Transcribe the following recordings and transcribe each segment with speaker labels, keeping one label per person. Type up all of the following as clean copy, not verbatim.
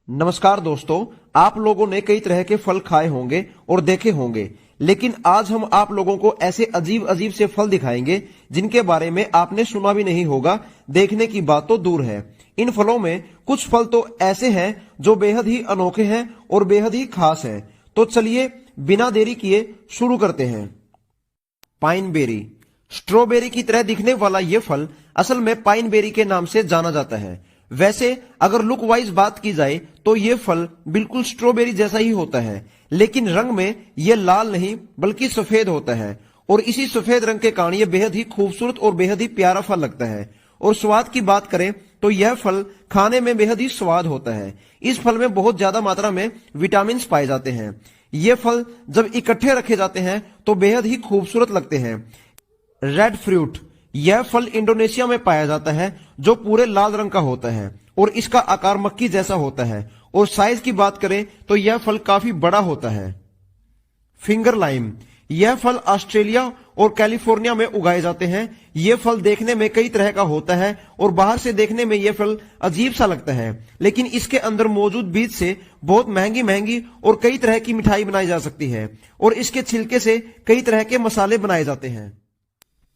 Speaker 1: नमस्कार दोस्तों, आप लोगों ने कई तरह के फल खाए होंगे और देखे होंगे, लेकिन आज हम आप लोगों को ऐसे अजीब अजीब से फल दिखाएंगे जिनके बारे में आपने सुना भी नहीं होगा, देखने की बात तो दूर है। इन फलों में कुछ फल तो ऐसे हैं जो बेहद ही अनोखे हैं और बेहद ही खास हैं। तो चलिए बिना देरी किए शुरू करते हैं। Pine berry. स्ट्रॉबेरी की तरह दिखने वाला यह फल असल में पाइन बेरी के नाम से जाना जाता है। वैसे अगर लुक वाइज बात की जाए तो यह फल बिल्कुल स्ट्रॉबेरी जैसा ही होता है, लेकिन रंग में यह लाल नहीं बल्कि सफेद होता है और इसी सफेद रंग के कारण यह बेहद ही खूबसूरत और बेहद ही प्यारा फल लगता है। और स्वाद की बात करें तो यह फल खाने में बेहद ही स्वाद होता है। इस फल में बहुत ज्यादा मात्रा में विटामिन पाए जाते हैं। ये फल जब इकट्ठे रखे जाते हैं तो बेहद ही खूबसूरत लगते हैं। Red fruit. यह फल इंडोनेशिया में पाया जाता है जो पूरे लाल रंग का होता है और इसका आकार मक्की जैसा होता है और साइज की बात करें तो यह फल काफी बड़ा होता है। Finger lime. यह फल ऑस्ट्रेलिया और कैलिफोर्निया में उगाए जाते हैं। यह फल देखने में कई तरह का होता है और बाहर से देखने में यह फल अजीब सा लगता है, लेकिन इसके अंदर मौजूद बीज से बहुत महंगी महंगी और कई तरह की मिठाई बनाई जा सकती है और इसके छिलके से कई तरह के मसाले बनाए जाते हैं।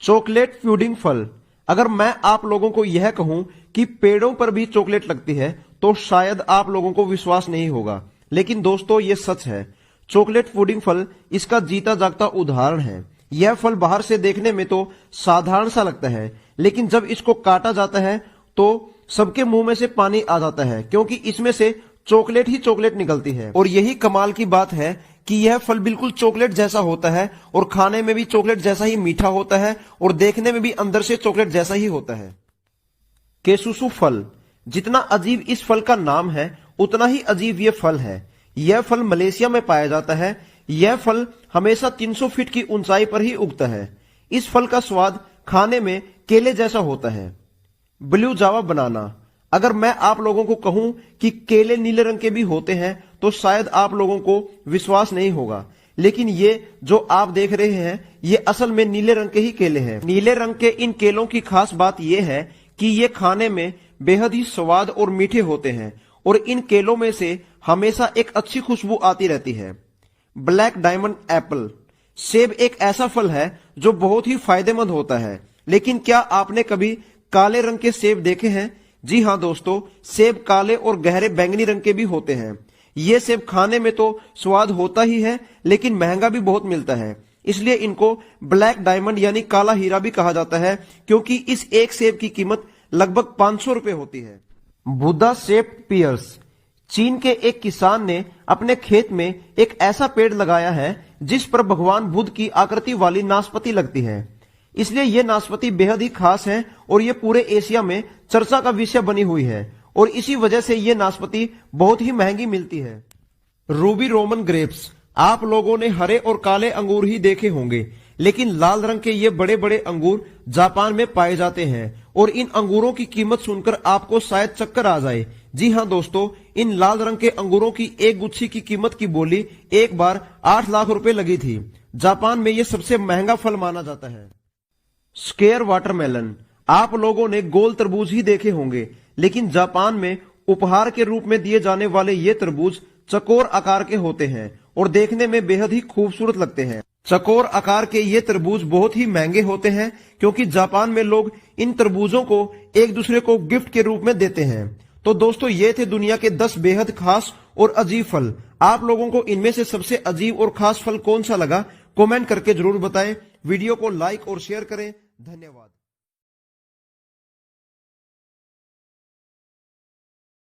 Speaker 1: चॉकलेट पुडिंग फल। अगर मैं आप लोगों को यह कहूं कि पेड़ों पर भी चॉकलेट लगती है तो शायद आप लोगों को विश्वास नहीं होगा, लेकिन दोस्तों यह सच है। चॉकलेट पुडिंग फल इसका जीता जागता उदाहरण है। यह फल बाहर से देखने में तो साधारण सा लगता है, लेकिन जब इसको काटा जाता है तो सबके मुंह में से पानी आ जाता है, क्योंकि इसमें से चॉकलेट ही चॉकलेट निकलती है। और यही कमाल की बात है कि यह फल बिल्कुल चॉकलेट जैसा होता है और खाने में भी चॉकलेट जैसा ही मीठा होता है और देखने में भी अंदर से चॉकलेट जैसा ही होता है। केसुसु फल। जितना अजीब इस फल का नाम है उतना ही अजीब यह फल है। यह फल मलेशिया में पाया जाता है। यह फल हमेशा 300 फीट की ऊंचाई पर ही उगता है। इस फल का स्वाद खाने में केले जैसा होता है। ब्लू जावा बनाना। अगर मैं आप लोगों को कहूं कि केले नीले रंग के भी होते हैं तो शायद आप लोगों को विश्वास नहीं होगा, लेकिन ये जो आप देख रहे हैं ये असल में नीले रंग के ही केले हैं। नीले रंग के इन केलों की खास बात यह है कि ये खाने में बेहद ही स्वाद और मीठे होते हैं और इन केलों में से हमेशा एक अच्छी खुशबू आती रहती है। Black diamond Apple. सेब एक ऐसा फल है जो बहुत ही फायदेमंद होता है, लेकिन क्या आपने कभी काले रंग के सेब देखे हैं? जी हाँ दोस्तों, सेब काले और गहरे बैंगनी रंग के भी होते हैं। ये सेब खाने में तो स्वाद होता ही है, लेकिन महंगा भी बहुत मिलता है, इसलिए इनको ब्लैक डायमंड यानी काला हीरा भी कहा जाता है, क्योंकि इस एक सेब की कीमत लगभग 500 रुपए होती है। Buddha shaped pears. चीन के एक किसान ने अपने खेत में एक ऐसा पेड़ लगाया है जिस पर भगवान बुद्ध की आकृति वाली नाशपाती लगती है। इसलिए यह नाशपाती बेहद ही खास है और यह पूरे एशिया में चर्चा का विषय बनी हुई है और इसी वजह से यह नाशपाती बहुत ही महंगी मिलती है। Ruby Roman grapes. आप लोगों ने हरे और काले अंगूर ही देखे होंगे, लेकिन लाल रंग के ये बड़े बड़े अंगूर जापान में पाए जाते हैं और इन अंगूरों की कीमत सुनकर आपको शायद चक्कर आ जाए। जी हाँ दोस्तों, इन लाल रंग के अंगूरों की एक गुच्छी की कीमत की बोली एक बार 8 लाख रुपए लगी थी। जापान में यह सबसे महंगा फल माना जाता है। Square watermelon. आप लोगों ने गोल तरबूज ही देखे होंगे, लेकिन जापान में उपहार के रूप में दिए जाने वाले ये तरबूज चकोर आकार के होते हैं और देखने में बेहद ही खूबसूरत लगते हैं। चकोर आकार के ये तरबूज बहुत ही महंगे होते हैं, क्योंकि जापान में लोग इन तरबूजों को एक दूसरे को गिफ्ट के रूप में देते हैं। तो दोस्तों ये थे दुनिया के 10 बेहद खास और अजीब फल। आप लोगों को इनमें से सबसे अजीब और खास फल कौन सा लगा, कमेंट करके जरूर बताएं। वीडियो को लाइक और शेयर करें। धन्यवाद।